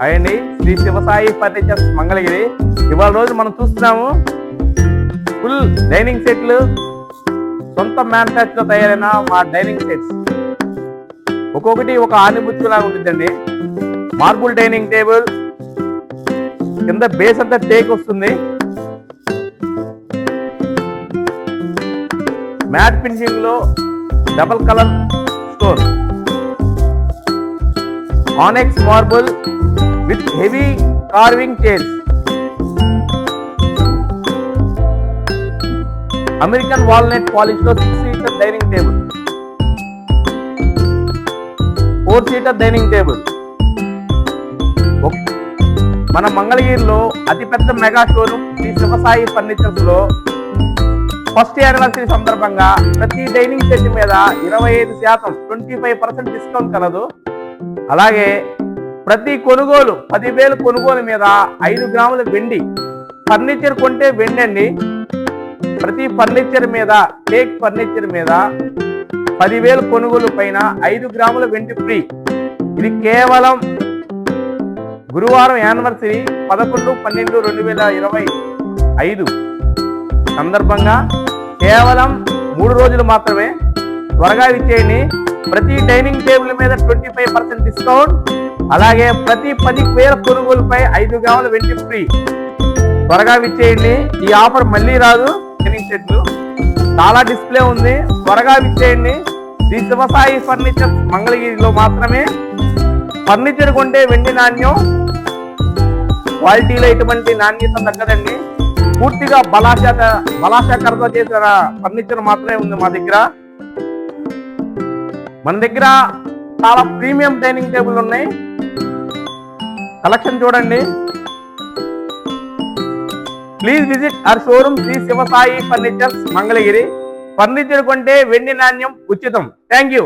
అయ్యండి శ్రీ శివసాయి ఫర్నిచర్స్ మంగళగిరి. ఇవాళ రోజు మనం చూస్తున్నాము ఫుల్ డైనింగ్ సెట్లు, సొంత మ్యానుఫ్యాక్చర్ తయారైన మా డైనింగ్ సెట్స్. ఒక్కొక్కటి ఒక ఆనిముత్తులాగా ఉంటుందండి. మార్బుల్ డైనింగ్ టేబుల్, కింద బేస్ అంతా టేక్ వస్తుంది. మ్యాట్ ఫినిషింగ్ లో double colour stone, onyx marble with heavy carving chairs, American walnut polish లో 6 seater dining table, 4 seater dining table. మన మంగళగిరిలో అతిపెద్ద mega showroom Shri Sivasai furnitures లో ఫస్ట్ యానివర్సరీ సందర్భంగా ప్రతి డైనింగ్ సెట్ మీద 25% 25% డిస్కౌంట్ కలదు. అలాగే ప్రతి కొనుగోలు 10,000 కొనుగోలు మీద 5 గ్రాముల వెండి. ఫర్నిచర్ కొంటే వెండి అండి. ప్రతి ఫర్నిచర్ మీద, టేక్ ఫర్నిచర్ మీద 10,000 కొనుగోలు పైన 5 గ్రాముల వెండి ఫ్రీ. ఇది కేవలం గురువారం యానివర్సరీ 11/12/2025 సందర్భంగా కేవలం 3 రోజులు మాత్రమే. త్వరగా ఇచ్చేయండి. ప్రతి డైనింగ్ టేబుల్ మీద 25% డిస్కౌంట్, అలాగే ప్రతి 10,000 కొనుగోలుపై 5 గ్రాముల వెండి ఫ్రీ. త్వరగా ఇచ్చేయండి. ఈ ఆఫర్ మళ్ళీ రాదు. డైనింగ్ సెట్లు చాలా డిస్ప్లే ఉంది. త్వరగా ఇచ్చేయండి. శ్రీ శివసాయి ఫర్నిచర్ మంగళగిరిలో మాత్రమే. ఫర్నిచర్ కొంటే వెండి నాణ్యం, క్వాలిటీలో ఎటువంటి నాణ్యత తగ్గదండి. పూర్తిగా బలాశాఖరతో చేసిన ఫర్నిచర్ మాత్రమే ఉంది మా దగ్గర. మన దగ్గర చాలా ప్రీమియం డైనింగ్ టేబుల్ ఉన్నాయి. కలెక్షన్ చూడండి. Please visit our showroom Shri Sivasai furnitures Mangalagiri. Furniture కొంటే వెండి నాణ్యం ఉచితం. Thank you.